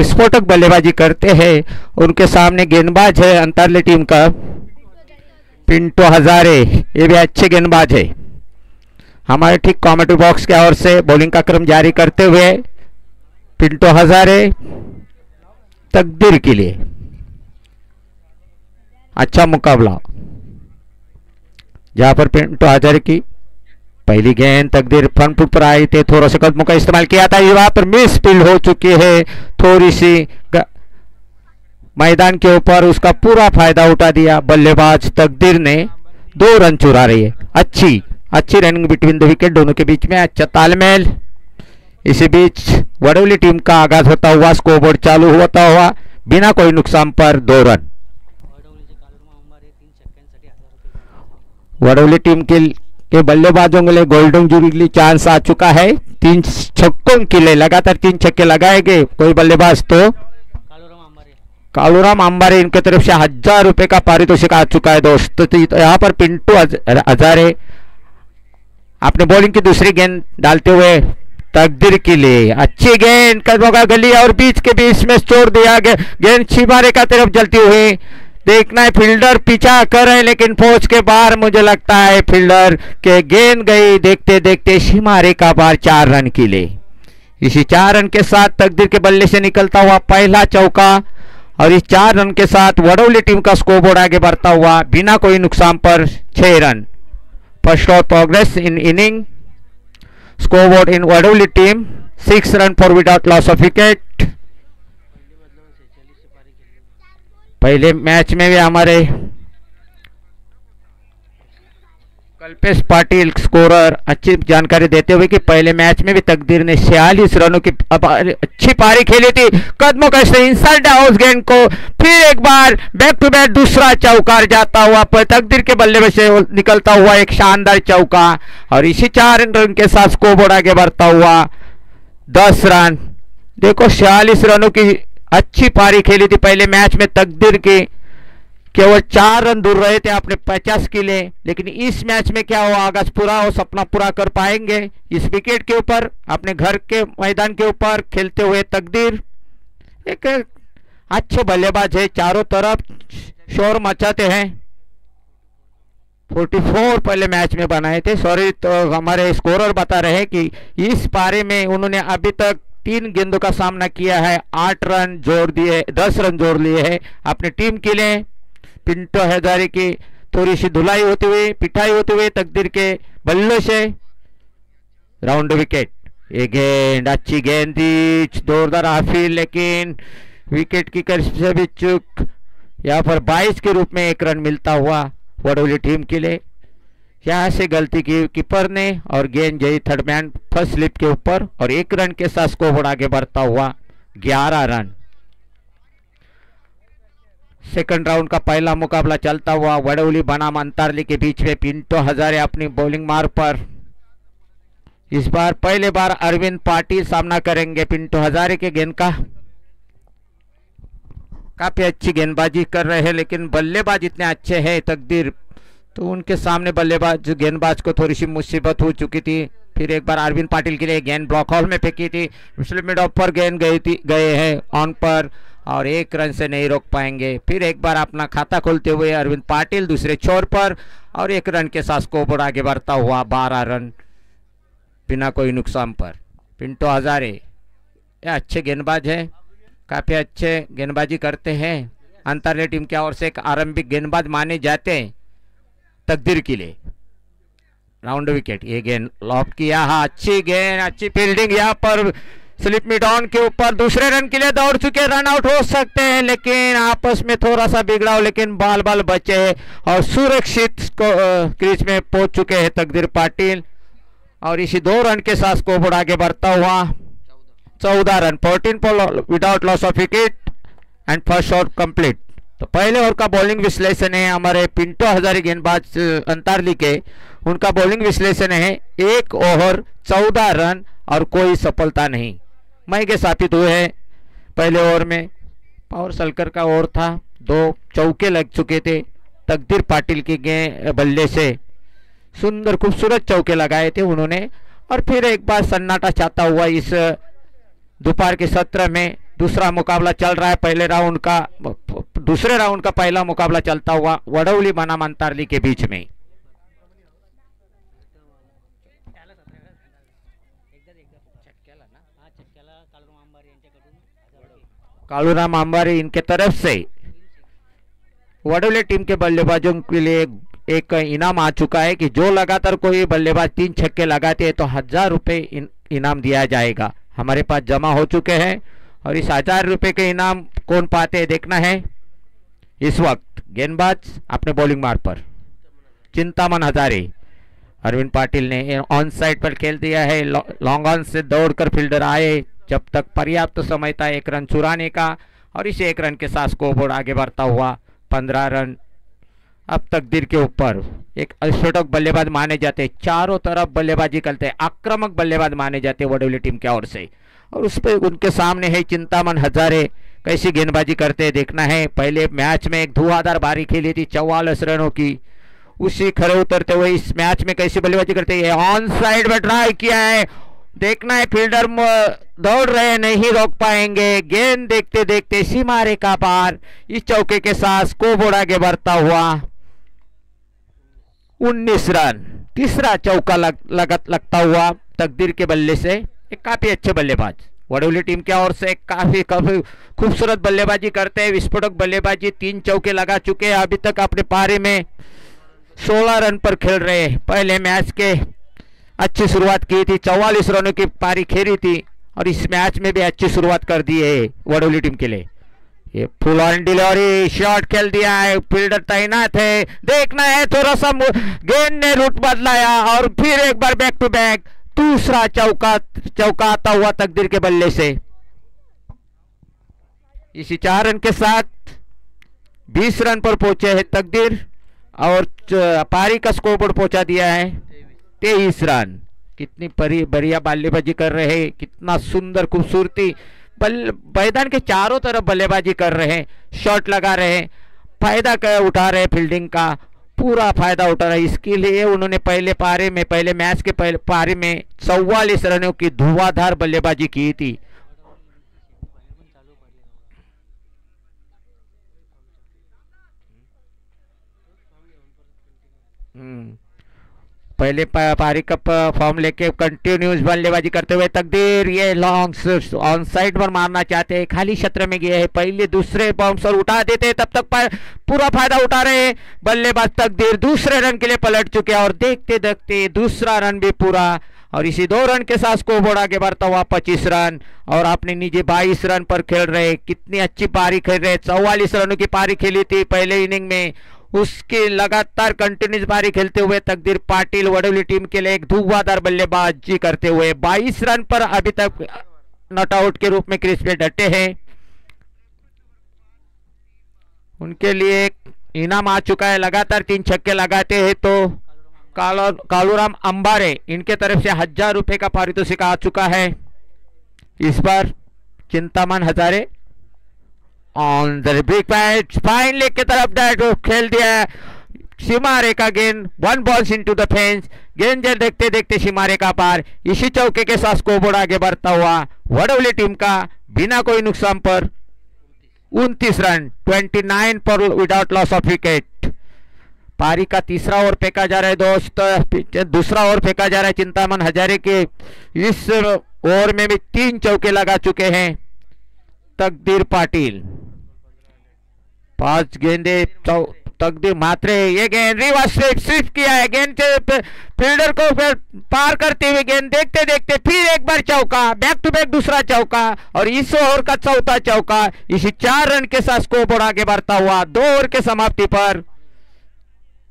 विस्फोटक बल्लेबाजी करते हैं। उनके सामने गेंदबाज है अंतरली टीम का पिंटो हजारे, ये भी अच्छे गेंदबाज है। हमारे ठीक कमेंट्री बॉक्स की ओर से बॉलिंग का क्रम जारी करते हुए पिंटो हजारे तकदीर के लिए अच्छा मुकाबला, जहां पर पिंटो हजारे की पहली गेंद तकदीर फ्रंट फुट पर आई थे, थोड़ा सा कदमों का इस्तेमाल किया था, वहां पर मिस फील्ड हो चुकी है थोड़ी सी मैदान के ऊपर, उसका पूरा फायदा उठा दिया बल्लेबाज तकदीर ने। 2 रन चुरा रही है। अच्छी रनिंग बिटवीन द विकेट, दोनों के बीच में अच्छा तालमेल। इसी बीच वडोली टीम का आगाज होता हुआ, स्कोरबोर्ड चालू होता हुआ बिना कोई नुकसान पर 2 रन। वडोली टीम के बल्लेबाजों के लिए गोल्डन जुबली चांस आ चुका है। 3 छक्कों के लिए लगातार 3 छक्के लगाए गए कोई बल्लेबाज तो कालूराम अंबारे, इनके तरफ से 1000 रुपए का पारितोषिक आ चुका है दोस्त। तो यहाँ पर पिंटू हजारे अपने बॉलिंग की दूसरी गेंद डालते हुए तकदीर के लिए अच्छी गेंद कदमों का गली और बीच के बीच में छोड़ दिया गया, गेंद छिबारे का तरफ जलती हुई। देखना है फील्डर पीछा कर रहे हैं लेकिन पहुंच के बाहर, मुझे लगता है फील्डर के गेंद गई देखते देखते सीमारे का बार 4 रन के लिए। इसी 4 रन के साथ तकदीर के बल्ले से निकलता हुआ पहला चौका और इस 4 रन के साथ वडोली टीम का स्कोरबोर्ड आगे बढ़ता हुआ बिना कोई नुकसान पर 6 run. First over progress in inning, scoreboard in Vadoli team 6 run for without loss of wicket. पहले मैच में भी हमारे कल्पेश पाटिल स्कोरर अच्छी जानकारी देते हुए कि पहले मैच में भी तकदीर ने 46 रनों की अच्छी पारी खेली थी। कदमों का इनसाइड हाउस गेंद को फिर एक बार बैक टू बैक दूसरा चौका जाता हुआ तकदीर के बल्ले में से निकलता हुआ एक शानदार चौका और इसी 4 रन के साथ स्कोरबोर्ड आगे बढ़ता हुआ 10 रन। देखो 46 रनों की अच्छी पारी खेली थी पहले मैच में तकदीर की, केवल 4 रन दूर रहे थे अपने 50 के लिए, लेकिन इस मैच में क्या हुआ, आगाज पूरा हो, सपना पूरा कर पाएंगे इस विकेट के ऊपर, अपने घर के मैदान के ऊपर खेलते हुए तकदीर एक अच्छे बल्लेबाज है, चारों तरफ शोर मचाते हैं। 44 पहले मैच में बनाए थे, सॉरी, तो हमारे स्कोरर बता रहे हैं कि इस पारी में उन्होंने अभी तक 3 गेंदों का सामना किया है, 8 रन जोड़ दिए, 10 रन जोड़ लिए हैं अपनी टीम के लिए। पिंटो हजारे की थोड़ी सी धुलाई होते हुए, पिटाई होते हुए तकदीर के बल्ले से राउंड विकेट। ये गेंद अच्छी गेंद थी, जोरदार हाफिल, लेकिन विकेट कीपर से भी चूक। यहाँ पर 22 के रूप में 1 रन मिलता हुआ वडोली टीम के लिए। यहाँ से गलती की कीपर ने और गेंद गई थर्ड मैन फर्स्ट स्लिप के ऊपर और 1 रन के साथ स्कोर आगे बढ़ता हुआ 11 रन। सेकंड राउंड का पहला मुकाबला चलता हुआ वडोली बनाम अंतारली के बीच में पिंटो हजारे अपनी बॉलिंग मार पर इस बार पहले बार अरविंद पाटिल सामना करेंगे पिंटो हजारे के गेंद का। काफी अच्छी गेंदबाजी कर रहे हैं लेकिन बल्लेबाज इतने अच्छे हैं तकदीर, तो उनके सामने बल्लेबाज गेंदबाज को थोड़ी सी मुसीबत हो चुकी थी। फिर एक बार अरविंद पाटिल के लिए गेंद ब्लॉक हॉल में फेंकी थी, मिड ऑफ पर गेंद गए हैं ऑन पर और 1 रन से नहीं रोक पाएंगे। फिर एक बार अपना खाता खोलते हुए अरविंद पाटिल दूसरे छोर पर और 1 रन के साथ स्कोर आगे बढ़ता हुआ 12 रन बिना कोई नुकसान पर। पिंटो हजारे ये अच्छे गेंदबाज हैं, काफ़ी अच्छे गेंदबाजी करते हैं, अंतरली टीम की ओर से एक आरंभिक गेंदबाज माने जाते हैं तकदीर के लिए। राउंड विकेट, ये गेंद लॉप किया, हाँ अच्छी गेंद, अच्छी फील्डिंग। यहाँ पर स्लिप मिड ऑन के ऊपर दूसरे रन के लिए दौड़ चुके, रन आउट हो सकते हैं लेकिन आपस में थोड़ा सा बिगड़ा हो, लेकिन बाल बचे और सुरक्षित क्रीज में पहुंच चुके हैं तकदीर पाटिल और इसी 2 रन के साथ स्कोर आगे बढ़ता हुआ 14 run, 14 without loss of wicket and first over complete. तो पहले ओवर का बॉलिंग विश्लेषण है हमारे पिंटो हजारे गेंदबाज अंतारली के, उनका बॉलिंग विश्लेषण है 1 ओवर 14 रन और कोई सफलता नहीं। महंगे साबित हुए हैं। पहले ओवर में पावर सलकर का ओवर था, 2 चौके लग चुके थे तकदीर पाटिल के बल्ले से, सुंदर खूबसूरत चौके लगाए थे उन्होंने। और फिर एक बार सन्नाटा छाता हुआ इस दोपहर के सत्र में दूसरा मुकाबला चल रहा है, पहले राउंड का दूसरे राउंड का पहला मुकाबला चलता हुआ वडौली बनाम अंतारली के बीच में। कालूराम अंबारी इनके तरफ से वडौली टीम के बल्लेबाजों के लिए एक इनाम आ चुका है कि जो लगातार कोई बल्लेबाज 3 छक्के लगाते हैं तो 1000 रुपये इनाम दिया जाएगा। हमारे पास जमा हो चुके हैं और इस 1000 रुपये के इनाम कौन पाते हैं देखना है। इस वक्त गेंदबाज अपने बॉलिंग मार्ग पर चिंतामन हजारे, अरविंद पाटिल ने ऑन साइड पर खेल दिया है। लॉन्ग ऑन से दौड़कर फील्डर आए, जब तक पर्याप्त समय था 1 रन चुराने का और इसे 1 रन के साथ स्कोरबोर्ड आगे बढ़ता हुआ 15 रन। अब तकदीर के ऊपर एक अल्पशतक बल्लेबाज माने जाते, चारों तरफ बल्लेबाजी करते, आक्रामक बल्लेबाज माने जाते वडौली टीम की ओर से, और उस पर उनके सामने है चिंतामन हजारे। कैसी गेंदबाजी करते देखना है। पहले मैच में एक धुआंधार बारी खेली थी 44 रनों की, उसी खड़े उतरते हुए इस मैच में कैसी बल्लेबाजी करते हैं। ऑन साइड में ट्राई किया है, देखना है फील्डर दौड़ रहे, नहीं रोक पाएंगे। गेंद देखते देखते सीमा रेखा पार, इस चौके के साथ स्कोरबोर्ड आगे बढ़ता हुआ 19 रन। तीसरा चौका लगता हुआ तकदीर के बल्ले से एक काफी अच्छे बल्लेबाज वडौली टीम की ओर से काफी खूबसूरत बल्लेबाजी करते हैं, विस्फोटक बल्लेबाजी। 3 चौके लगा चुके हैं अभी तक अपने पारी में, 16 रन पर खेल रहे हैं। पहले मैच के अच्छी शुरुआत की थी, 44 रनों की पारी खेली थी और इस मैच में भी अच्छी शुरुआत कर दी है वडौली टीम के लिए। ये फुल ऑन डिलीवरी शॉट खेल दिया है, फील्डर तैनात है, देखना है थोड़ा सा गेंद ने रूट बदलाया और फिर एक बार बैक टू बैक दूसरा चौका आता हुआ तकदीर के बल्ले से। इसी 4 रन के साथ 20 रन पर पहुंचे हैं तकदीर और पारी का स्कोरबोर्ड पहुंचा दिया है 23 रन। कितनी बढ़िया बल्लेबाजी कर रहे हैं, कितना सुंदर खूबसूरती मैदान के चारों तरफ बल्लेबाजी कर रहे हैं, शॉट लगा रहे हैं, फायदा उठा रहे हैं, फील्डिंग का पूरा फायदा उठा रहे हैं। इसके लिए उन्होंने पहले मैच के पहले पारी में 44 रनों की धुआंधार बल्लेबाजी की थी। पहले पारी का फॉर्म लेके कंटिन्यूस बल्लेबाजी करते हुए तकदीर ये लॉन्ग ऑन साइड पर मारना चाहते हैं, खाली क्षेत्र में गए हैं, पहले दूसरे बाउंसर उठा देते हैं, तब तक पूरा फायदा उठा रहे हैं बल्लेबाज तकदीर। दूसरे रन के लिए पलट चुके और देखते देखते दूसरा रन भी पूरा और इसी 2 रन के साथ स्कोरबोर्ड आगे बढ़ता हुआ 25 रन और अपने नीचे 22 रन पर खेल रहे। कितनी अच्छी पारी खेल रहे, 44 रनों की पारी खेली थी पहले इनिंग में, उसके लगातार कंटिन्यूस पारी खेलते हुए तकदीर पाटिल वडौली टीम के लिए एक धुआंधार बल्लेबाजी करते हुए 22 रन पर अभी तक नॉट आउट के रूप में क्रीज पे डटे हैं। उनके लिए एक इनाम आ चुका है, लगातार 3 छक्के लगाते हैं तो कालूराम अंबारे इनके तरफ से 1000 रुपए का पारितोषिक आ चुका है। इस बार Chintaman Hazare on the big patch fine leg के तरफ डायरेक्ट खेल दिया है, सीमा रेखा गेंद 1 बॉल्स इनटू द फेंस, गेंद देखते देखते सीमा रेखा पार, इसी चौके के साथ स्कोरबोर्ड आगे बढ़ता हुआ वडौली टीम का बिना कोई नुकसान पर 29 रन 29 पर विदाउट लॉस ऑफ विकेट। पारी का तीसरा ओवर फेंका जा रहा है दोस्त, दूसरा ओवर फेंका जा रहा है चिंतामन हजारे के। इस ओवर में भी 3 चौके लगा चुके हैं तकदीर पाटिल। 5 गेंदे तकदीर मात्र, ये गेंद रिवर्स स्वीप किया है, गेंद फील्डर को पार करते हुए गेंद देखते देखते फिर एक बार चौका, बैक टू बैक दूसरा चौका और इस ओवर का चौथा चौका। इसी 4 रन के साथ स्कोरबोर्ड आगे बढ़ता हुआ 2 ओवर के समाप्ति पर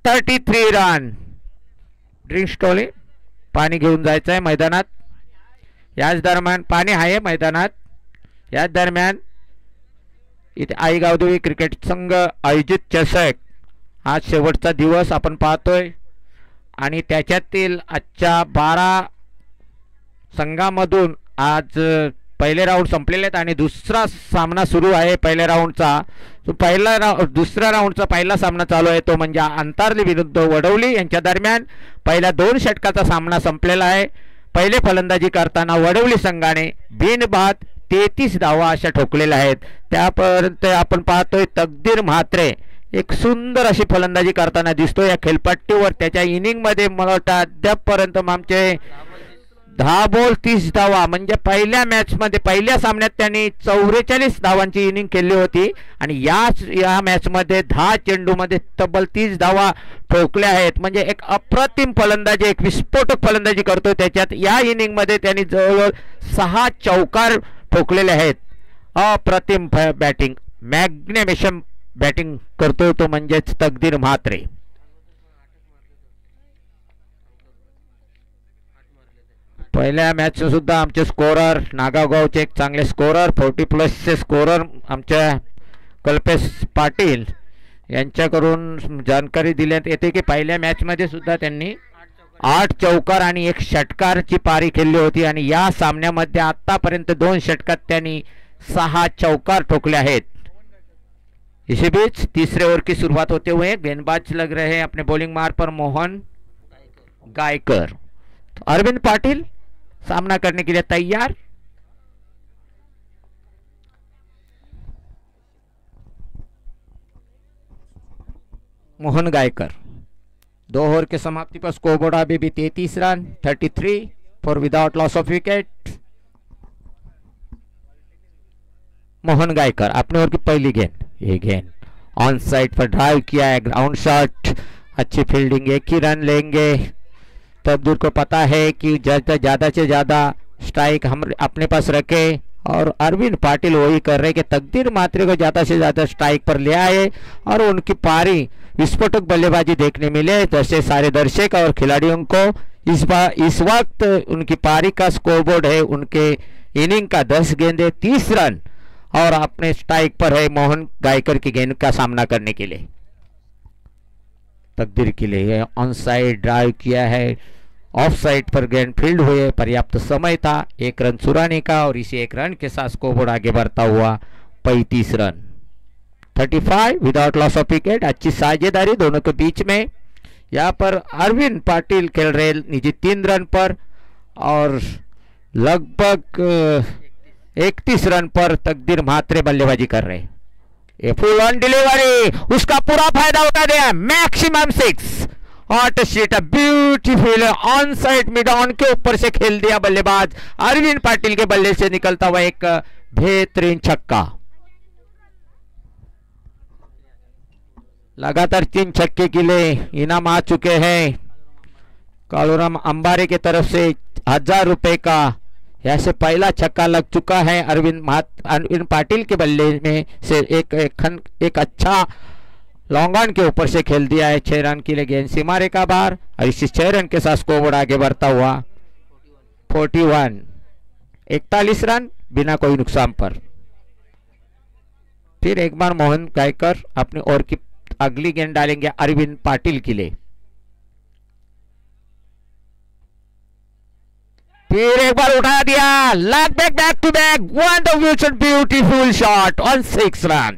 33 रन। ड्रिंक्स टोली पाणी घेऊन जायचं आहे मैदानात, याच दरम्यान पाणी आहे मैदानात। याच दरम्यान इथे आई गावदेवी क्रिकेट संघ आयोजित चषक आज शेवटचा दिवस आपण पाहतोय आणि त्याच्यातील आजच्या 12 संघामधून आज पहिले राऊंड संपलेले आहेत आणि दुसरा सामना सुरू आहे पहिल्या राऊंडचा। तो दुसऱ्या राऊंडचा पहिला सामना चालू आहे, तो म्हणजे अंतारली विरुद्ध वडौली यांच्या दरम्यान पहिल्या 2 षटकाचा सामना संपलेला आहे। पहिले फलंदाजी करताना वडौली संघाने बिनबाद 33 धावा अशा ठोकलेल्या आहेत. त्यापर्यंत आपण पाहतोय तकदीर म्हात्रे एक सुंदर अशी फलंदाजी करताना दिसतो या खेळपट्टीवर. त्याच्या इनिंगमध्ये मला वाटतं अद्यापपर्यंत आमचे 10 बॉल 30 धावा, म्हणजे पहिल्या मॅचमध्ये पहिल्या सामन्यात त्यांनी 44 धावांची इनिंग केली होती आणि या मॅचमध्ये 10 चेंडूमध्ये तब्बल 30 धावा ठोकल्या आहेत. म्हणजे एक अप्रतिम फलंदाजी, एक विस्फोटक फलंदाजी करतो. त्याच्यात या इनिंगमध्ये त्यांनी जवळजवळ 6 चौकार ठोकलेले आहेत. अप्रतिम बॅटिंग, मॅग्निफिशंट बॅटिंग करतो तो म्हणजेच तकदीर म्हात्रे. पहिल्या मॅच सुद्धा आमचे स्कोरर नागावचे एक चांगले स्कोरर 40+ स्कोरर आमच्या कल्पेश पाटील यांच्याकडून जानकारी देण्यात येते की पहिल्या मॅचमध्ये सुद्धा त्यांनी 8 चौकार आणि 1 षटकारची पारी खेळली होती आणि या सामन्यामध्ये आतापर्यंत 2 षटकात त्यांनी 6 चौकार ठोकले आहेत. इसी बीच तीसरे ओवर की शुरुआत होते हुए गेंदबाज लग रहे हैं अपने बॉलिंग मार्ग पर मोहन गायकर. तो अरविंद पाटिल सामना करने के लिए तैयार. मोहन गायकर 2 ओवर के समाप्ति पर स्कोरबोर्ड अभी भी 33 run 33 for without loss of wicket. Mohan Gaikar अपने ओवर की पहली गेंद, ये गेंद ऑन साइड पर ड्राइव किया है, ग्राउंड शॉट, अच्छी फील्डिंग, 1 ही रन लेंगे. तकदीर को पता है कि ज़्यादा से ज़्यादा स्ट्राइक हम अपने पास रखे और अरविंद पाटिल वही कर रहे कि तकदीर मात्रे को ज़्यादा से ज़्यादा स्ट्राइक पर ले आए और उनकी पारी विस्फोटक बल्लेबाजी देखने मिले. जैसे सारे दर्शक और खिलाड़ियों को इस वक्त उनकी पारी का स्कोरबोर्ड है, उनके इनिंग का 10 गेंदे 30 रन और अपने स्ट्राइक पर है मोहन गायकर की गेंद का सामना करने के लिए. तकदीर के लिए ऑन साइड ड्राइव किया है, ऑफ साइड पर गेंद फील्ड हुए, पर्याप्त समय था 1 रन चुराने का और इसी 1 रन के साथ स्कोरबोर्ड आगे बढ़ता हुआ 35 run 35 without loss of wicket. अच्छी साझेदारी दोनों के बीच में. यहाँ पर अरविंद पाटिल खेल रहे निजी 3 रन पर और लगभग 31 रन पर तकदीर म्हात्रे बल्लेबाजी कर रहे. ये फुल ऑन डिलीवरी, उसका पूरा फायदा उठा दिया, maximum 6 hot sheet, beautiful on side mid on के ऊपर से खेल दिया बल्लेबाज अरविंद पाटिल के बल्ले से निकलता हुआ एक बेहतरीन छक्का. लगातार 3 छक्के के लिए इनाम आ चुके हैं. कालूराम अंबारे की तरफ से 1000 रुपए का ऐसे पहला छक्का लग चुका है. अरविंद पाटिल के बल्ले में से एक अच्छा लॉन्ग ऑन के ऊपर से खेल दिया है. 6 रन के लिए गेंद सीमा रेखा बाहर और इसी 6 रन के साथ स्कोरबोर्ड आगे बढ़ता हुआ 41 रन बिना कोई नुकसान पर. फिर एक बार मोहन गायकर अपने ओवर की अगली गेंद डालेंगे अरविंद पाटिल के लिए. फिर एक बार उठा दिया, लग back to back, one the wicket, beautiful shot on 6 run,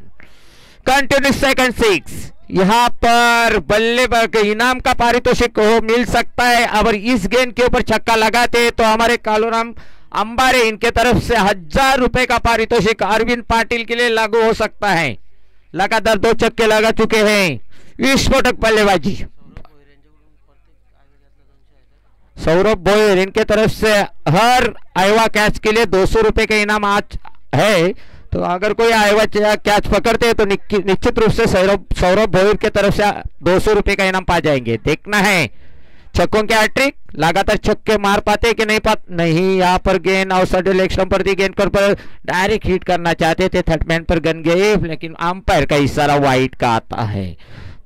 continue second 6. यहाँ पर बल्लेबाज के इनाम का पारितोषिक हो मिल सकता है. अगर इस गेंद के ऊपर छक्का लगाते तो हमारे कालूराम अंबारे इनके तरफ से 1000 रुपए का पारितोषिक अरविंद पाटिल के लिए लागू हो सकता है. लगातार 2 छक्के लगा चुके हैं, विस्फोटक बल्लेबाजी. सौरभ बोयर इनके तरफ से हर आयवा कैच के लिए 200 रुपए का इनाम आज है. तो अगर कोई आयवा कैच पकड़ते हैं तो निश्चित रूप से सौरभ बोयर के तरफ से 200 रुपए का इनाम पा जाएंगे. देखना है छक्कों के हैट्रिक, लगातार छक्के मार पाते कि नहीं. यहाँ पर गेंद आउटसाइड लेग स्टंप पर दी गेंद पर डायरेक्ट हिट करना चाहते थे, थर्ड मैन पर गन गए लेकिन अंपायर का इशारा वाइड का आता है.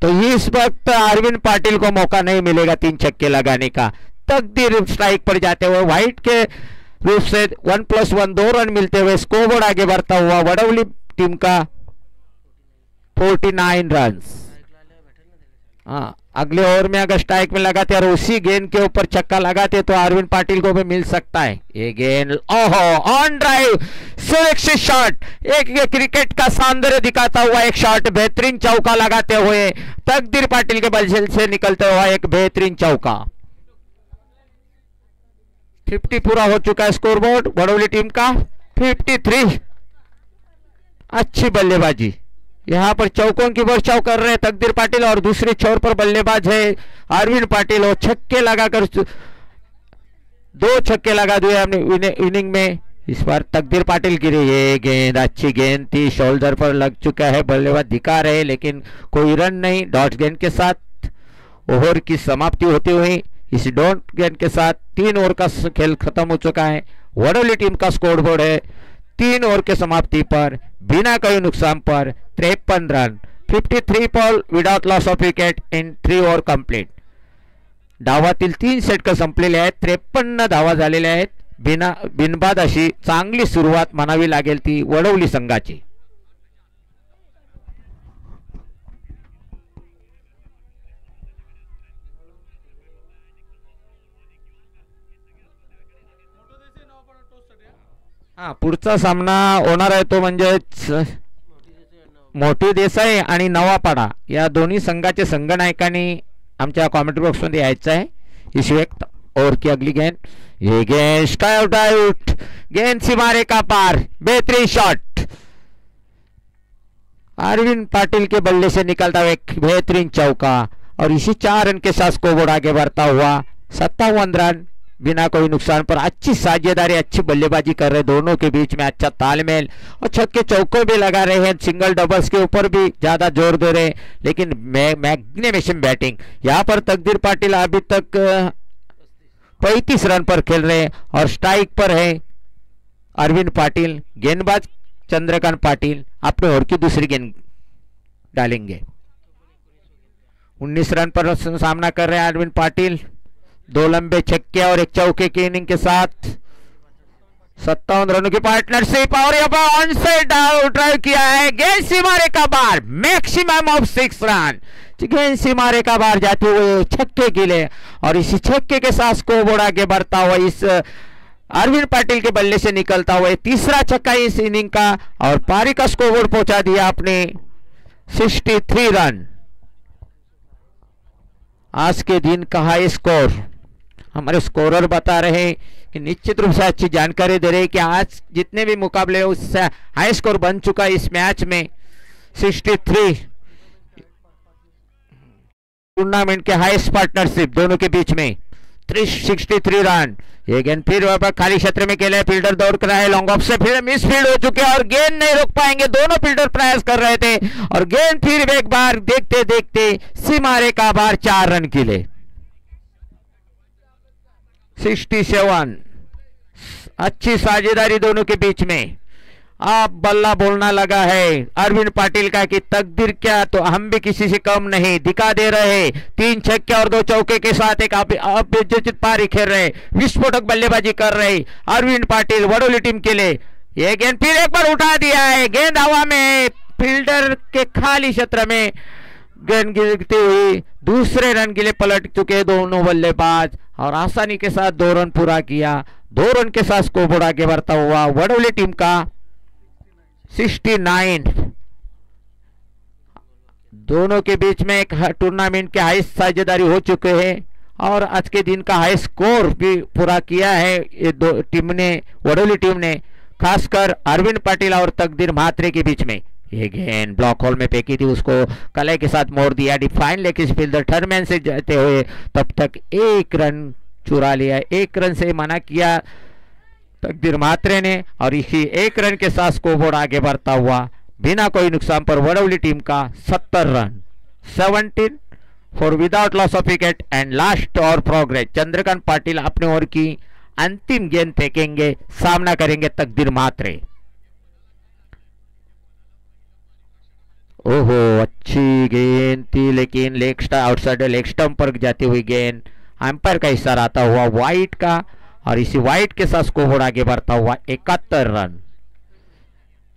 तो इस वक्त अरविंद पाटिल को मौका नहीं मिलेगा 3 छक्के लगाने का. तकदीर स्ट्राइक पर जाते हुए व्हाइट के रूप से 1+1 2 रन मिलते हुए स्कोरबोर्ड आगे बढ़ता हुआ वडवली टीम का 49 रन. हाँ, अगले ओवर में अगर स्ट्राइक में लगाते और उसी गेंद के ऊपर छक्का लगाते तो अरविंद पाटिल को भी मिल सकता है. ये गेंद ओहो ऑन ड्राइव सुरक्षित शॉट, एक क्रिकेट का सौंदर्य दिखाता हुआ एक शॉट, बेहतरीन चौका लगाते हुए तकदीर पाटिल के बल्ले से निकलता हुआ एक बेहतरीन चौका. 50 पूरा हो चुका है स्कोरबोर्ड वडोली टीम का. 53। अच्छी बल्लेबाजी, यहाँ पर चौकों की बर्छाव कर रहे हैं तकदीर पाटिल और दूसरे छोर पर बल्लेबाज है अरविंद पाटिल। और छक्के लगाकर 2 छक्के लगा दिए हमने इनिंग में। इस बार तकदीर पाटिल गिरे, ये गेंद अच्छी गेंद थी, शोल्डर पर लग चुका है, बल्लेबाज दिखा रहे लेकिन कोई रन नहीं। डॉट गेंद के साथ ओवर की समाप्ति होती हुई इस डॉट गेंद के साथ 3 ओवर का खेल खत्म हो चुका है। वडोली टीम का स्कोर बोर्ड है 3 ओवर के समाप्ति पर बिना कोई नुकसान पर 53 run, 53 ball without loss of wicket in 3 over complete. डावातील 3 षटक संपलेले आहेत, 53 धावा झालेल्या आहेत। बिनबाद अशी चांगली सुरुवात म्हणावी लागेल ती वडवली संघाची। हा पुढचा सामना होणार आहे तो म्हणजेच मोठी देसाई आणि नवापाडा या दोन्ही संघाचे संघनायकांनी आमच्या कॉमेंट्री बॉक्स मध्ये यायचं आहे। इस वक्त ओवर की अगली गेंद, ये गेंद स्काई आउट, गेंद सीमारे का पार, बेहतरीन शॉट। अरविंद पाटिल के बल्ले से निकलता हुआ एक बेहतरीन चौका और इसी 4 रन के साथ स्कोरबोर्ड आगे बढ़ता हुआ 57 रन बिना कोई नुकसान पर। अच्छी साझेदारी, अच्छी बल्लेबाजी कर रहे दोनों के बीच में, अच्छा तालमेल और छक्के चौकों भी लगा रहे हैं, सिंगल डबल्स के ऊपर भी ज्यादा जोर दे रहे हैं, लेकिन मैग्निफिसेंट बैटिंग। यहाँ पर तकदीर पाटिल अभी तक 35 रन पर खेल रहे हैं और स्ट्राइक पर है अरविंद पाटिल। गेंदबाज चंद्रकांत पाटिल अपने ओर की दूसरी गेंद डालेंगे। 19 रन पर सामना कर रहे हैं अरविंद पाटिल, 2 लंबे छक्के और 1 चौके की इनिंग के साथ 57 रनों की पार्टनरशिप। और यहाँ पर ऑन साइड ड्राइव किया है, गेंद सीमारे का बार, मैक्सिमम ऑफ 6 रन। गेंद सीमारे का बार जाते हुए छक्के गिले और इसी छक्के के साथ स्कोरबोर्ड आगे बढ़ता हुआ इस अरविंद पाटिल के बल्ले से निकलता हुआ तीसरा छक्का इस इनिंग का और पारी का स्कोरबोर्ड पहुंचा दिया आपने 63 रन। आज के दिन का हाई स्कोर हमारे स्कोरर बता रहे हैं कि निश्चित रूप से अच्छी जानकारी दे रहे हैं कि आज जितने भी मुकाबले उससे हाई स्कोर बन चुका इस मैच में 63। टूर्नामेंट के हाईएस्ट पार्टनरशिप दोनों के बीच में 63 रन। ये गेंद फिर खाली क्षेत्र में खेले, फील्डर दौड़ कर रहा है, लॉन्ग ऑफ से फिर मिस फील्ड हो चुके हैं और गेंद नहीं रोक पाएंगे। दोनों फील्डर प्रयास कर रहे थे और गेंद फिर एक बार देखते देखते सीमारे का बार 4 रन के लिए 67। अच्छी साझेदारी दोनों के बीच में। आप बल्ला बोलना लगा है अरविंद पाटिल का कि तकदीर क्या तो हम भी किसी से कम नहीं, दिखा दे रहे। 3 छक्के और 2 चौके के साथ एक अपेक्षित पारी खेल रहे, विस्फोटक बल्लेबाजी कर रहे अरविंद पाटिल वडोली टीम के लिए। यह गेंद फिर एक बार उठा दिया है, गेंद हवा में, फील्डर के खाली क्षेत्र में गेंद गिरती हुई दूसरे रन के लिए पलट चुके दोनों बल्लेबाज और आसानी के साथ 2 रन पूरा किया। 2 रन के साथ स्कोरबोर्ड आगे बढ़ता हुआ वडोली टीम का 69। दोनों के बीच में एक टूर्नामेंट के हाई साझेदारी हो चुके हैं और आज के दिन का हाई स्कोर भी पूरा किया है ये दो टीम ने, वडोली टीम ने, खासकर अरविंद पाटिल और तकदीर म्हात्रे के बीच में। ये गेंद ब्लॉक होल में फेंकी थी, उसको कलाई के साथ मोड़ दिया डिफाइन लेग फील्डर टर्मैन से जाते हुए, तब तक 1 रन चुरा लिया, 1 रन से मना किया तकदीर म्हात्रे ने और इसी 1 रन के साथ स्कोरबोर्ड आगे बढ़ता हुआ बिना कोई नुकसान पर वडोली टीम का 70 run, 17 for without loss of wicket and last over progress. Chandrakant Patil अपने ओवर की अंतिम गेंद फेंकेंगे, सामना करेंगे तकदीर म्हात्रे। ओहो अच्छी गेंद थी लेकिन लेग आउटसाइड लेग स्टंप पर जाती हुई गेंद, अंपायर का इशारा आता हुआ वाइट का और इसी वाइट के साथ स्कोरबोर्ड आगे बढ़ता हुआ 71 run,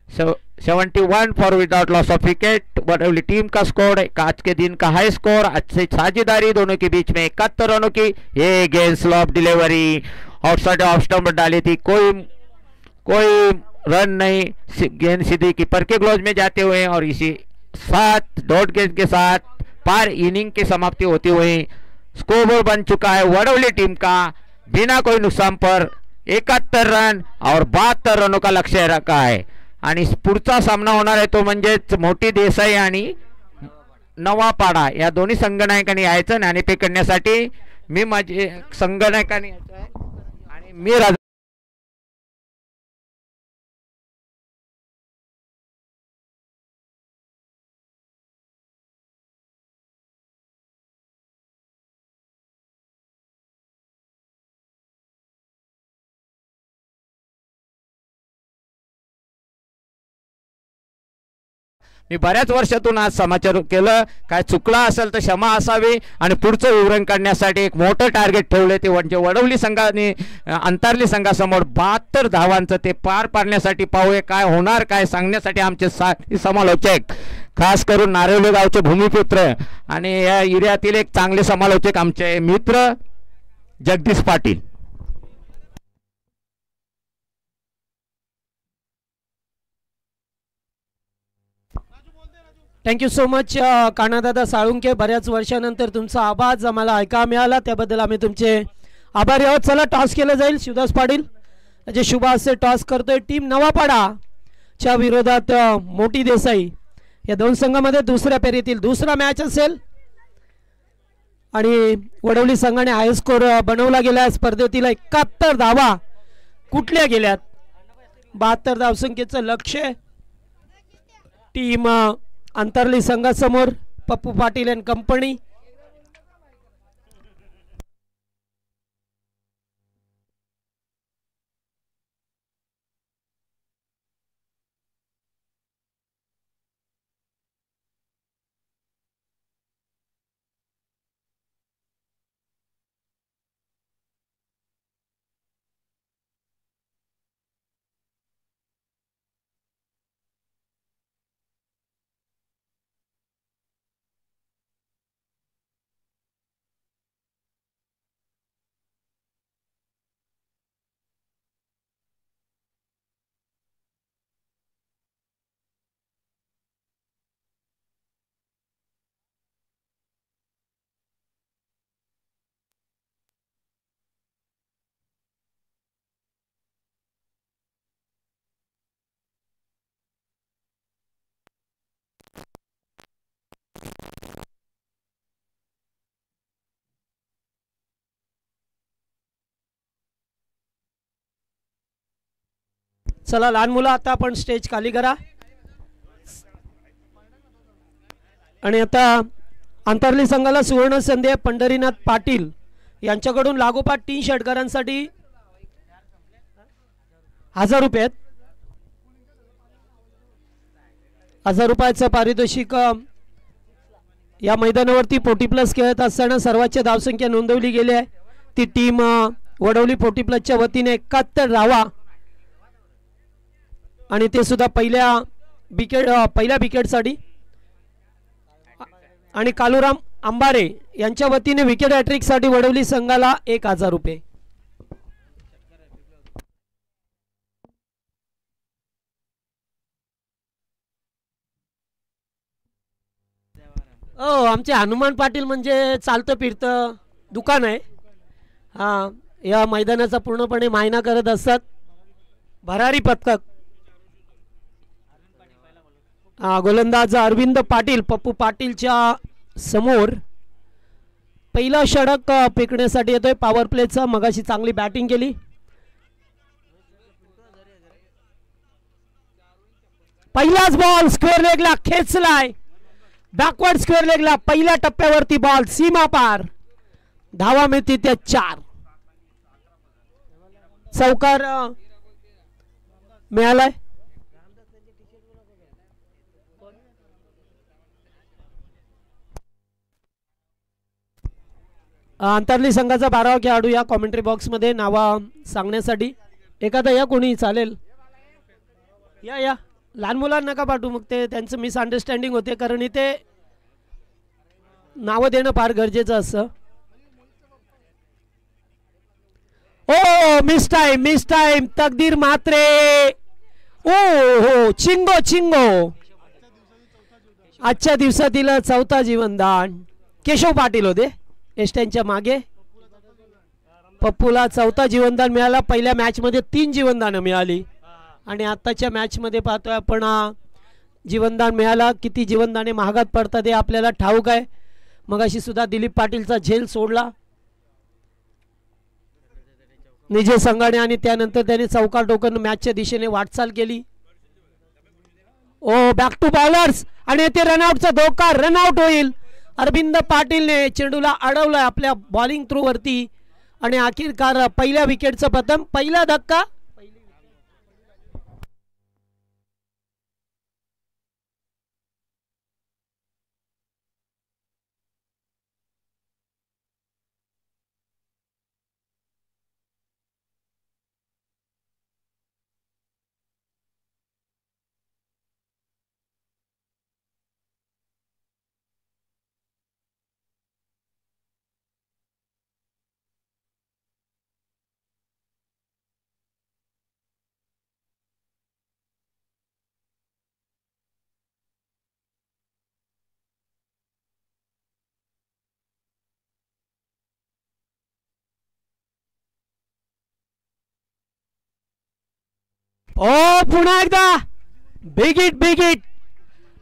71 for without loss of wicket. Vadoli team का स्कोर आज के दिन का हाई स्कोर, अच्छी साझेदारी दोनों के बीच में 71 रनों की। ये गेंद slope delivery outside off stump पर डाली थी, कोई रन नहीं, गेंद सीधी कीपर के ग्लोव में जाते हुए और इसी 7 डॉट गेंद के साथ पार इनिंग की समाप्ति होती हुई स्कोरबोर्ड बन चुका है वडोली टीम का बिना कोई नुकसान पर 71 रन और 72 रनों का लक्ष्य रखा है। आणि पुढचा सामना होणार आहे तो म्हणजेच मोठी देसाई आणि नवापाडा या दोन्ही संघनायकांनी यायचं नाणेफेक करण्यासाठी। मी माझे संघनायकांनी यायचं आहे आणि मी मी बऱ्याच वर्षातून आज समाचार केलं, काय चुकला असेल तर क्षमा असावी आणि पुढचं विवरण काढण्यासाठी एक मोठं टार्गेट ठेवले ते म्हणजे वडवली संघाने अंतरली संघासमोर 72 धावांचं ते पार पाडण्यासाठी पाहूया काय होणार काय सांगण्यासाठी आमचे समालोचक खास करून नारेवली गावचे भूमिपुत्र आणि या एरियातील एक चांगले समालोचक आमचे मित्र Jagdish Patil. Thank you so much कानादादा साळुंके, बऱ्याच वर्षानंतर तुमचा आवाज आम्हाला ऐका मिळाला त्याबद्दल आम्ही तुमचे आभारी आहोत। चला टॉस केलं जाईल। शिवदास पाटील जे शुभ असे टॉस करतोय टीम नवापाडा च्या विरोधात मोठी देसाई या दोन संघामध्ये दुसऱ्या फेरीतील दुसरा मॅच असेल आणि वडवली संघाने हाय स्कोर बनवला गेला स्पर्धेतील 71 धावा कुठल्या गेल्यात 72 धावसंख्येचं लक्ष्य टीम अंतरली संघासमोर पप्पू पाटील अँड कंपनी। चला लहान मुलं आता आपण स्टेज खाली करा आणि आता अंतरली संघाला सुवर्ण संधी पंढरीनाथ पाटील यांच्याकडून लागोपाठ 3 षटकारांसाठी 1000 रुपये 1000 रुपयाचं पारितोषिक या मैदानावरती 40 प्लस खेळत असताना सर्वोच्च धावसंख्या नोंदवली गेली आहे ती टीम वडवली 40 प्लसच्या वतीने 71 धावा आणि ते सुद्धा पहिल्या विकेटसाठी आणि कालूराम अंबारे यांच्या वतीने विकेट हॅट्रिक साठी वडवली संघाला 1000 रुपये। आमचे हनुमान पाटील म्हणजे चालतं फिरतं दुकान आहे। या मैदानाचा पूर्णपणे मायना करत असतात। भरारी पथक गोलंदाज अरविंद पाटील पप्पू पाटीलच्या समोर पहिला षटक फेकण्यासाठी येतोय पॉवर प्लेचा। मगाशी चांगली बॅटिंग केली पहिलाच बॉल स्क्वेअर लेगला खेचलाय बॅकवर्ड स्क्वेअर लेगला पहिल्या टप्प्यावरती बॉल सीमा पार धावा मिळते त्या 4 चौकार मिळालाय। अंतरली संघाचा 12वा खेळाडू या कॉमेंट्री बॉक्स मध्ये नावा सांगण्यासाठी एखादा या कोणी चालेल या लहान मुलांना नका पाठवू मग ते त्यांचं मिसअंडरस्टँडिंग होते कारण इथे नाव देणं फार गरजेचं असतं। ओ मिस टाइम तकदीर मात्रे ओ हो चिंगो आजच्या दिवसातील चौथा जीवनदान केशव पाटील होते एस्टॅनच्या मागे पप्पूला चौथा जीवनदान मिळाला. पहिल्या मॅचमध्ये 3 जीवनदानं मिळाली आणि आत्ताच्या मॅचमध्ये पाहतोय आपण जीवनदान मिळाला. किती जीवनदाने महागात पडतात हे आपल्याला ठाऊक आहे. मगाशी सुद्धा दिलीप पाटीलचा झेल सोडला निजे संघाने आणि त्यानंतर त्याने चौकार टोकन मॅचच्या दिशेने वाटचाल केली. ओ बॅक टू बॉलर्स आणि येथे रनआउटचा धोका. रनआउट होईल. अरविंद पाटीलने चेंडूला अडवलं आपल्या बॉलिंग थ्रू वरती आणि अखेरकार पहिल्या विकेटचा पतन. पहिला धक्का. ओ पुन्हा एकदा बिग हिट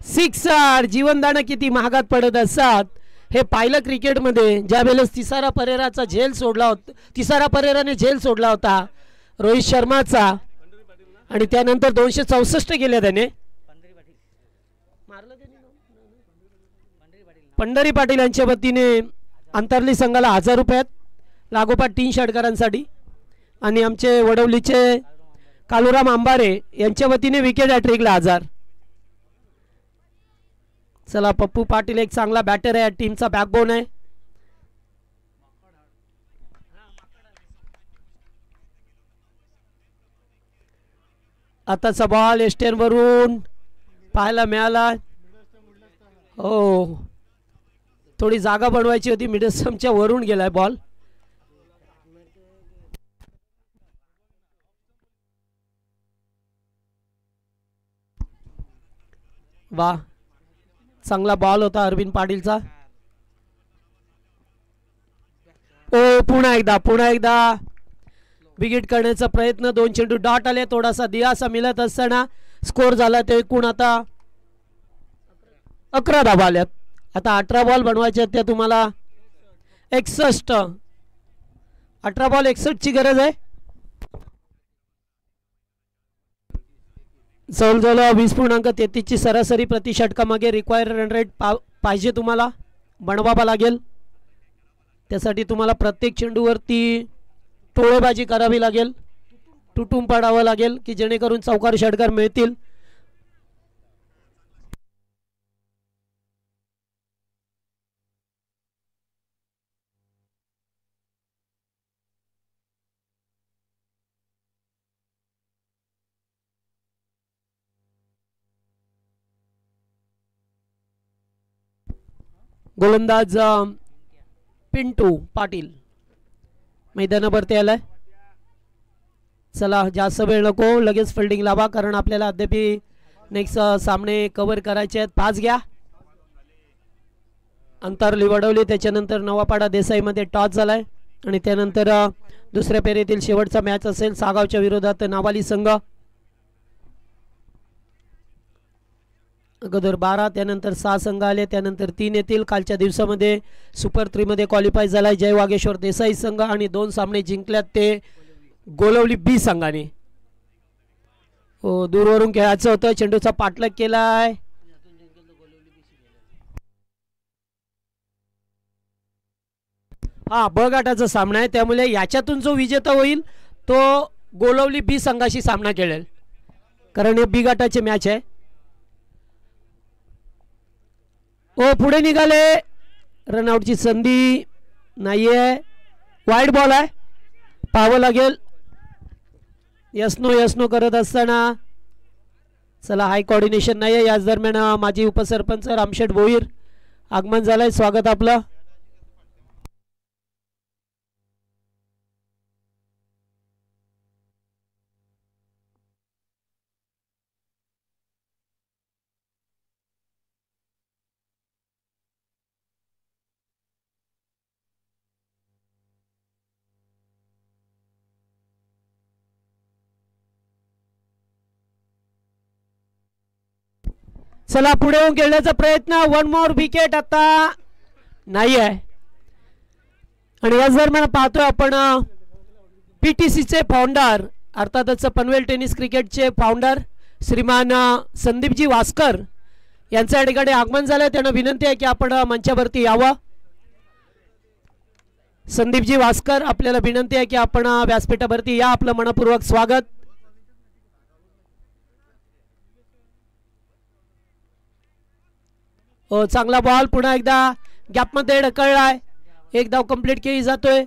सिक्सर. जीवनदान किती महागात पडत असतात हे पाहिलं क्रिकेटमध्ये. ज्या वेळेस तिसारा परेराचा झेल सोडला होता, तिसारा परेराने झेल सोडला होता रोहित शर्माचा आणि त्यानंतर 264 केले त्याने. पंढरी पाटील यांच्या वतीने अंतरली संघाला 1000 रुपयात लागोपाठ 3 षटकारांसाठी आणि आमचे वडवलीचे कालुराम आंबारे यांच्या वतीने विकेट हॅट्रिकला 1000. चला पप्पू पाटील एक चांगला बॅटर आहे. टीमचा बॅकबोन आहे. आताचा बॉल एस्टेन वरून पाहायला मिळाला. हो थोडी जागा बनवायची होती. मिडस्टमच्या वरून गेलाय बॉल. वा चांगला बॉल होता अरविंद पाटीलचा. ओ पुन्हा एकदा विकेट करण्याचा प्रयत्न. 2 चेंडू डॉट आले. थोडासा दिलासा मिळत असताना स्कोर झाला ते एकूण आता 11 धावा आल्यात. आता 18 बॉल बनवायचे त्या तुम्हाला 61. 18 बॉल 61 ची गरज आहे. जवळजवळ 20.33 ची सरासरी प्रति षटकामागे रिक्वायर रन रेट पाहिजे तुम्हाला बनवावा लागेल. त्यासाठी तुम्हाला प्रत्येक चेंडूवरती टोळेबाजी करावी लागेल. तुटून पडावं लागेल की जेणेकरून चौकार षटकार मिळतील. गोलंदाज पिंटू पाटील मैदानावरती आलाय. चला जास्त वेळ नको, लगेच फिल्डिंग लावा कारण आपल्याला अद्याप नेक्स्ट सामने कव्हर करायचे आहेत. 5 घ्या. अंतरली वडवली. त्याच्यानंतर नवापाडा देसाईमध्ये टॉस झालाय आणि त्यानंतर दुसऱ्या फेरीतील शेवटचा मॅच असेल सागावच्या विरोधात नावाली संघ. अगोदर 12 त्यानंतर 6 संघ आले. त्यानंतर 3 येतील. कालच्या दिवसामध्ये सुपर 3 मध्ये क्वालिफाय झालाय जय वागेश्वर देसाई संघ आणि 2 सामने जिंकल्यात ते गोलवली बी संघाने. हो दूरवरून खेळायचं होतं. चेंडूचा पाठलाग केलाय. हा ब गटाचा सामना आहे त्यामुळे याच्यातून जो विजेता होईल तो गोलवली बी संघाशी सामना खेळेल कारण हे बी गटाचे मॅच आहे. ओ पुढे निघाले. रनआउटची संधी नाहीये. वाईड बॉल आहे. पाहावं लागेल. यस्नो करत असताना चला हाय कोऑर्डिनेशन नाही आहे. याच दरम्यान माजी उपसरपंच रामशेठ भोईर आगमन झालंय. स्वागत आपलं. चला पुढे येऊन खेळण्याचा प्रयत्न. वन मोर विकेट आता नाही आहे. आणि याच दरम्यान पाहतोय आपण PTCचे फाउंडर अर्थातच पनवेल टेनिस क्रिकेटचे फाउंडर श्रीमान संदीपजी वास्कर यांचं या ठिकाणी आगमन झालंय. त्यांना विनंती आहे की आपण मंचावरती यावं. संदीपजी वास्कर आपल्याला विनंती आहे की आपण व्यासपीठावरती या. आपलं मनपूर्वक स्वागत. हो चांगला बॉल पुन्हा एकदा गॅपमध्ये ढकललाय. एक धाव कंप्लीट केली जातोय.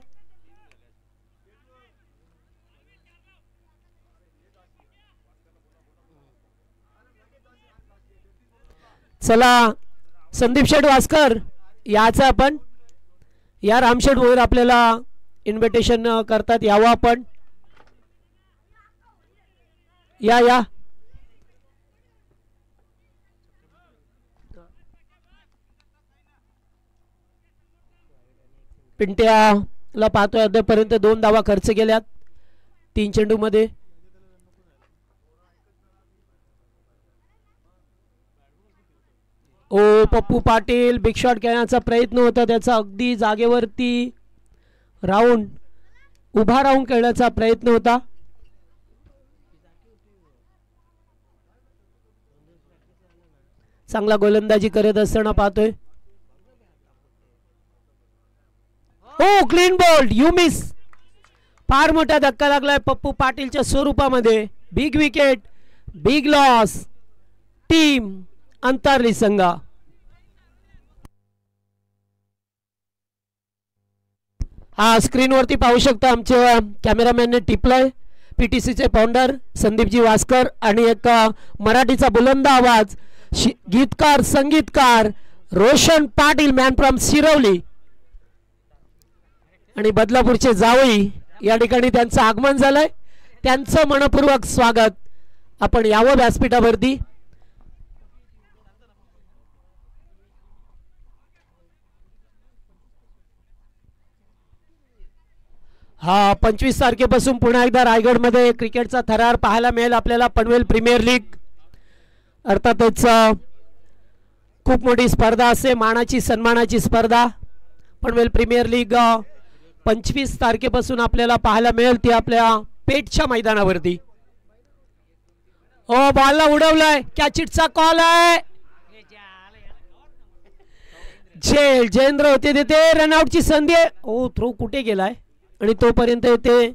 चला संदीप शेठ वास्कर याचं आपण या रामशेठ भोईर आपल्याला इन्व्हिटेशन करतात यावं आपण. या या पिंट्याला पाहतोय अद्यापर्यंत 2 धावा खर्च केल्यात 3 चेंडू मध्ये. ओ पप्पू पाटील बिग शॉट खेळण्याचा प्रयत्न होता त्याचा. अगदी जागेवरती राहून उभा राहून खेळण्याचा प्रयत्न होता. चांगला गोलंदाजी करत असताना पाहतोय. Oh clean bowled you miss. फार मोठा धक्का लागलाय पप्पू पाटीलच्या स्वरूपामध्ये. Big wicket big loss. Team Antarli संघ. हा स्क्रीनवरती पाहू शकता आमचे कॅमेरामॅनने टिपलाय. PTCचे फाउंडर संदीपजी वास्कर आणि एक मराठीचा बुलंद आवाज गीतकार संगीतकार रोशन पाटील मॅन फ्रॉम शिरवली आणि बदलापूरचे जावई या ठिकाणी त्यांचं आगमन झालंय. त्यांचं मनपूर्वक स्वागत. आपण यावं व्यासपीठावरती. हा 25 तारखेपासून पुन्हा एकदा रायगडमध्ये क्रिकेटचा थरार पाहायला मिळेल आपल्याला. पनवेल प्रीमियर लीग अर्थातच खूप मोठी स्पर्धा असते. मानाची सन्मानाची स्पर्धा पनवेल प्रीमियर लीग 25 तारखेपासून आपल्याला पाहायला मिळेल. ती आपल्या पेठच्या मैदानावरती. ओ बॉलला उडवलाय. कॅचिटचा कॉल आहे. झेल जयेंद्र होते तिथे. रनआउटची संधी आहे. ओ थ्रो कुठे गेलाय आणि तोपर्यंत येते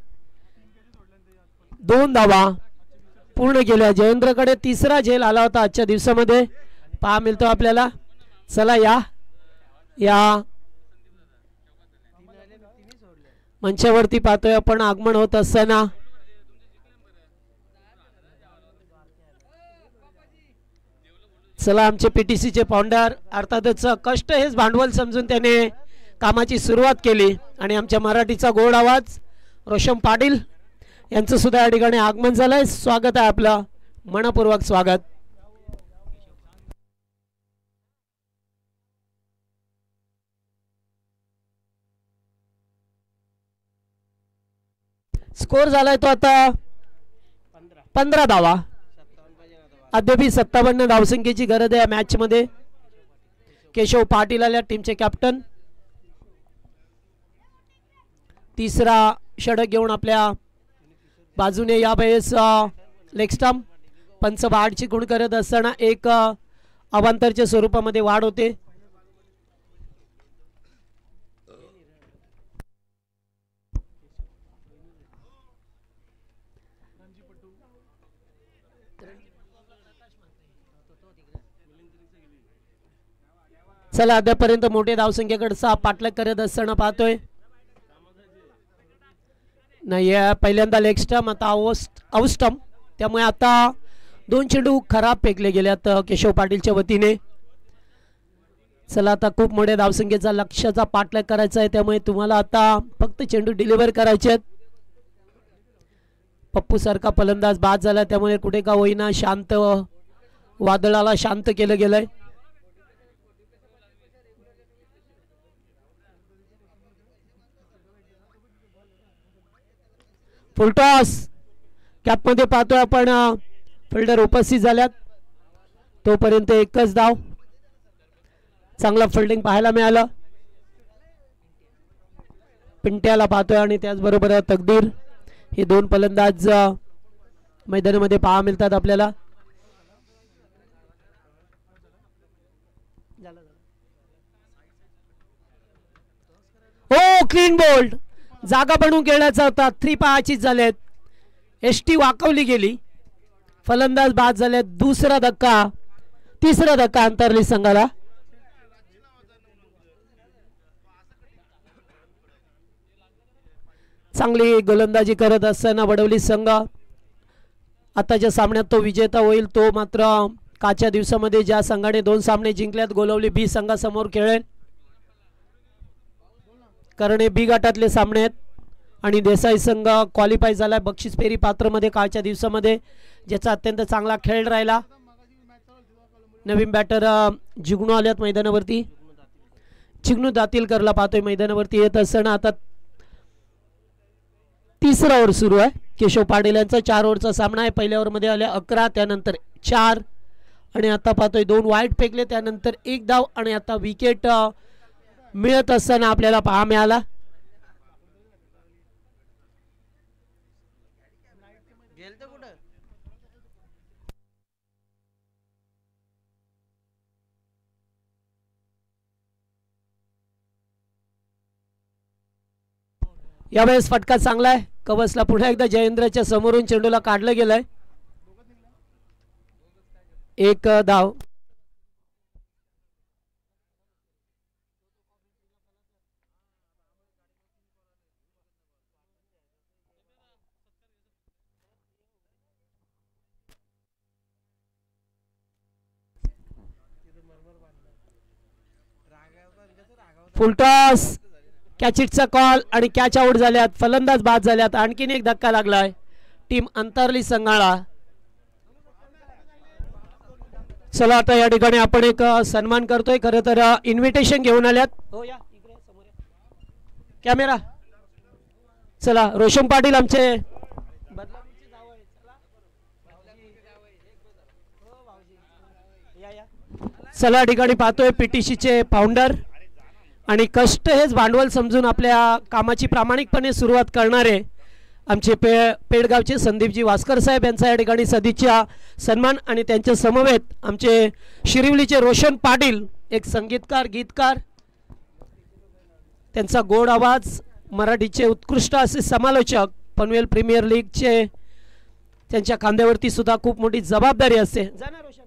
2 धावा पूर्ण केल्या. जयेंद्रकडे 3रा झेल आला होता आजच्या दिवसामध्ये पहा मिळतो आपल्याला. चला या या मंचावरती पाहतोय आपण आगमन होत असताना. चला आमचे PTCचे फाउंडर अर्थातच कष्ट हेच भांडवल समजून त्याने कामाची सुरुवात केली आणि आमच्या मराठीचा गोड आवाज रोशन पाटील यांचं सुद्धा या ठिकाणी आगमन झालंय. स्वागत आहे आपलं मनपूर्वक स्वागत. स्कोर झालाय तो आता 15 धावा. अद्याप 57 धावसंख्येची गरज आहे या मॅच मध्ये. केशव पाटील आल्या टीमचे कॅप्टन. 3रा षटक घेऊन आपल्या बाजूने या वेळेस लेग स्टंप. पंच 8ची गुण करत असताना एक अवांतरच्या स्वरूपामध्ये वाढ होते. चला अद्यापर्यंत मोठे धावसंख्येकडचा पाठलाग करत असताना पाहतोय. नाही पहिल्यांदा लेग स्टंप आता आउट स्टंप. त्यामुळे आता 2 चेंडू खराब फेकले गेल्यात केशव पाटीलच्या वतीने. चला आता खूप मोठ्या धावसंख्येचा लक्ष्याचा पाठलाग करायचा आहे. त्यामुळे तुम्हाला आता फक्त चेंडू डिलिव्हर करायचे आहेत. पप्पू सारखा फलंदाज बाद झाला त्यामुळे कुठे का होईना शांत वादळाला शांत केलं गेलंय. फुलटॉस कॅप मध्ये पाहतोय आपण. फिल्डर उपस्थित झाल्यात. तोपर्यंत एकच धाव. चांगला फिल्डिंग पाहायला मिळालं. पिंट्याला पाहतोय आणि त्याचबरोबर तकदीर हे दोन फलंदाज मैदानामध्ये पाहा मिळतात आपल्याला. हो क्लीन बोल्ड. जागा बनवून खेळण्याचा होता. 3 पाहाचीच झालेत. एसटी वाकवली गेली. फलंदाज बाद झाले. दुसरा धक्का, तिसरा धक्का अंतरली संघाला. चांगली गोलंदाजी करत असताना वडवली संघ आताच्या सामन्यात तो विजेता होईल. तो मात्र कालच्या दिवसामध्ये ज्या संघाने 2 सामने जिंकल्यात गोलवली बी संघासमोर खेळेल, कारण हे बी गटातले सामने आहेत. आणि देसाई संघ क्वालिफाय झाला बक्षीस फेरी पात्रमध्ये कालच्या दिवसामध्ये, ज्याचा अत्यंत चांगला खेळ राहिला. नवीन बॅटर जिग्नू आल्यात मैदानावरती. जिग्नू दातीलकरला पाहतोय मैदानावरती येत असताना. आता 3रा ओव्हर सुरू आहे. केशव पाटील यांचा 4 ओव्हरचा सामना आहे. पहिल्या ओव्हरमध्ये आल्या 11, त्यानंतर 4 आणि आता पाहतोय 2 वाईट फेकले, त्यानंतर 1 धाव आणि आता विकेट मिळत असताना आपल्याला पाहा मिळाला. यावेळेस फटका चांगला आहे. कवसला पुन्हा एकदा जयेंद्रच्या समोरून चेंडूला काढलं गेलंय. 1 धाव. फुलटॉस, कॅचिटचा कॉल आणि कॅच आउट झाल्यात. फलंदाज बाद झाल्यात. आणखीन एक धक्का लागलाय टीम अंतरली संघाला. चला आता या ठिकाणी आपण एक सन्मान करतोय. खरं तर इन्व्हिटेशन घेऊन आल्यात. हो या इकडे समोर कॅमेरा. चला रोशन पाटील आमचे चला ठिकाणी पाहतोय पीटीसीचे फाउंडर आणि कष्ट हेच भांडवल समजून आपल्या कामाची प्रामाणिकपणे सुरुवात करणारे आमचे पेडगावचे संदीपजी वास्कर साहेब यांचा या ठिकाणी सदिच्छा सन्मान. आणि त्यांच्या समवेत आमचे शिरिवलीचे रोशन पाटील, एक संगीतकार गीतकार, त्यांचा गोड आवाज, मराठीचे उत्कृष्ट असे समालोचक, पनवेल प्रीमियर लीगचे त्यांच्या खांद्यावरती सुद्धा खूप मोठी जबाबदारी असते. जाना रोशन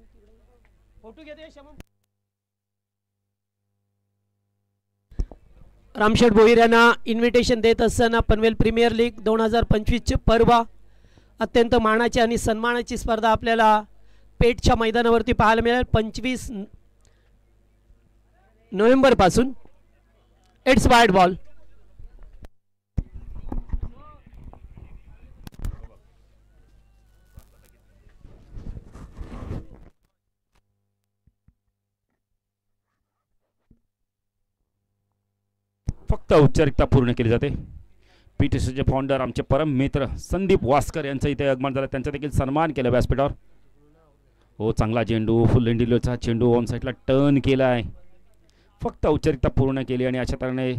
फोटो घेते. रामशेठ भोईर यांना इन्व्हिटेशन देत असताना पनवेल प्रीमियर लीग 2025चे पर्व, अत्यंत मानाची आणि सन्मानाची स्पर्धा आपल्याला पेठच्या मैदानावरती पाहायला मिळेल 25 नोव्हेंबर पासून. It's wide ball. फक्त औपचारिकता पूर्ण केली जाते. पीटीसीचे फाउंडर आमचे परम मित्र संदीप वास्कर यांचं इथे आगमन झालं. त्यांचा देखील सन्मान केला व्यासपीठावर. हो चांगला चेंडू, फुल इंडिलोचा चेंडू ऑन साईडला टर्न केला आहे. फक्त औपचारिकता पूर्ण केली आणि अशा तऱ्हेने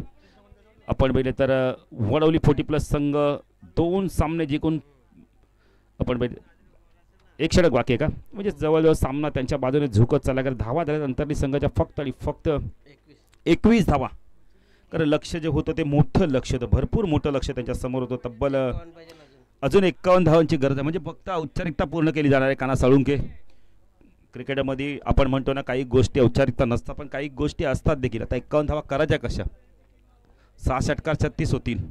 आपण बघितले तर वडवली 40+ संघ 2 सामने जिंकून आपण बघितले. 1 षटक बाकी आहे का, म्हणजे जवळजवळ सामना त्यांच्या बाजूने झुकत चालला. कारण धावा झाल्यात अंतरली संघाच्या फक्त आणि फक्त 21 धावा. कारण लक्ष जे होतं ते मोठं लक्ष होतं, भरपूर मोठं लक्ष त्यांच्या समोर होतं. तब्बल अजून 51 धावांची गरज आहे. म्हणजे फक्त औपचारिकता पूर्ण केली जाणार आहे. काना साळुंके, क्रिकेटमध्ये आपण म्हणतो ना काही गोष्टी औपचारिकता नसतात पण काही गोष्टी असतात देखील. आता 51 धावा करायच्या कशा, 6 षटकार 36 होतील.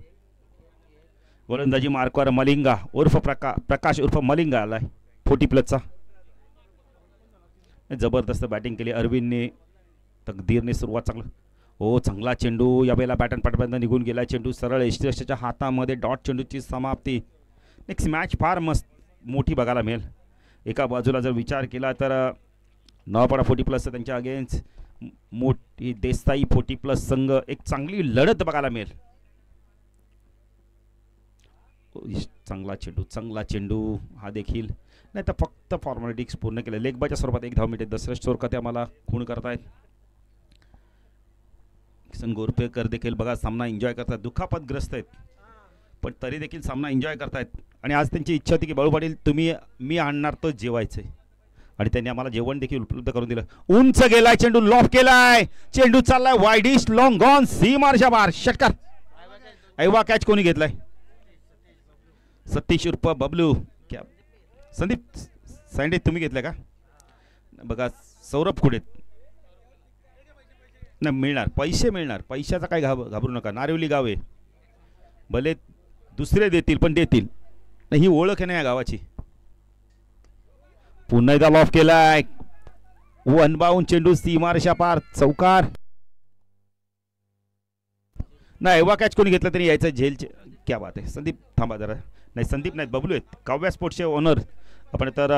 गोलंदाजी मार्कवर मलिंगा उर्फ प्रकाश उर्फ मलिंगा आलाय 40+चा. जबरदस्त बॅटिंग केली अरविंदने, तकदीरने सुरुवात चांगलं. हो चांगला चेंडू, यावेळेला बॅटन पटपर्यंत निघून गेला चेंडू. सरळ यष्टीच्या हातामध्ये डॉट चेंडूची समाप्ती. नेक्स्ट मॅच फार मस्त मोठी बघायला मिळेल. एका बाजूला जर विचार केला तर नवापाडा 40+ त्यांच्या अगेन्स्ट मोठी देसाई 40+ संघ, एक चांगली लढत बघायला मिळेल. चांगला चेंडू हा देखील नाही तर फक्त फॉर्मॅलिटीज पूर्ण केले. लेग बायच्या स्वरूपात 1 धाव मिळते. दसरे स्कोर का ते आम्हाला खूण करतायत. किसन गोरपेकर देखील बघा सामना एन्जॉय करतात. दुखापतग्रस्त आहेत पण तरी देखील सामना एन्जॉय करतायत. आणि आज त्यांची इच्छा होती की बाळू पाटील मी आणणार तो जेवायचे आणि त्यांनी आम्हाला जेवण देखील उपलब्ध करून दिलं. उंच गेलाय चेंडू, लॉफ केलाय, चेंडू चाललाय वाईडिश, लॉंग गॉन, सीमारच्या बाहेर, षटकार. ऐवा कॅच कोणी घेतलाय? सतीश उर्फ बबलू. क्या संदीप सांडे तुम्ही घेतलं का? बघा सौरभ खुडे. नाही मिळणार, पैसे मिळणार, पैशाचा काय घाबरू नका. नारिवली गाव आहे, भले दुसरे देतील पण देतील. नाही ही ओळख आहे ना या गावाची. पुन्हा एकदा लॉफ केलाय, वन बाउंड चेंडू, सीमारेषा पार, चौकार. नाही एव्हा कॅच कोणी घेतलं तरी यायचं झेलचे. क्या बात आहे. संदीप थांबा जरा. नाही संदीप नाहीत, बबलू आहेत, काव्या स्पोर्ट्सचे ओनर. आपण तर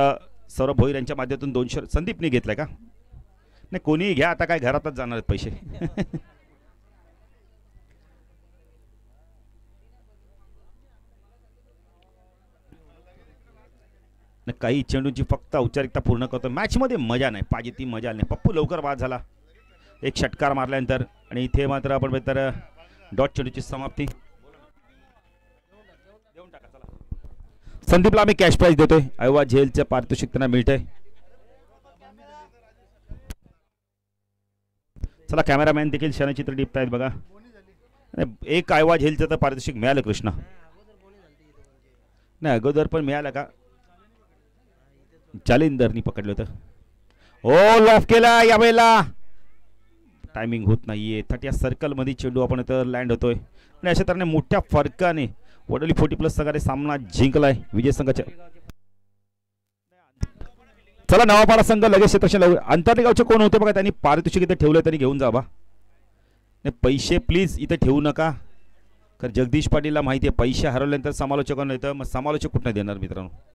सौरभ भोईर यांच्या माध्यमातून 200. संदीपने घेतलाय का? नाही कोणीही घ्या, आता काय घरातच जाणार आहेत पैसे. काही चेंडूंची फक्त औपचारिकता पूर्ण करतो. मॅचमध्ये मजा नाही पाहिजे ती मजा नाही. पप्पू लवकर बाद झाला एक षटकार मारल्यानंतर. आणि इथे मात्र आपण तर डॉट चेंडूची समाप्ती. संदीपला आम्ही कॅश प्राइज देतोय. ऐवा झेलचं पारितोषिक त्यांना मिळतंय. चला कॅमेरामॅन देखील क्षणचित्र टिपतायत बघा. एक ऐवा झेलचं तर पारितोषिक मिळालं कृष्णा. नाही अगोदर पण मिळालं का? जालिंदरनी पकडलं होतं. ओ लॉफ केला यावेळेला. टायमिंग होत नाहीये. 30 सर्कलमध्ये चेंडू आपण तर लँड होतोय. आणि अशा तऱ्हेने मोठ्या फरकाने वडोली 40+ संघाने सामना जिंकलाय विजय संघाच्या. चला नवापाडा संघ लगेच क्षेत्रक्षण. अंतर्ली गावचे कोण होते बघा, त्यांनी पारितोषिक इथे ठेवलं, त्यांनी घेऊन जावा. नाही पैसे प्लीज इथे ठेवू नका, कारण जगदीश पाटीलला माहिती आहे पैसे हरवल्यानंतर समालोचकांना येतं, मग समालोचक कुठं देणार मित्रांनो.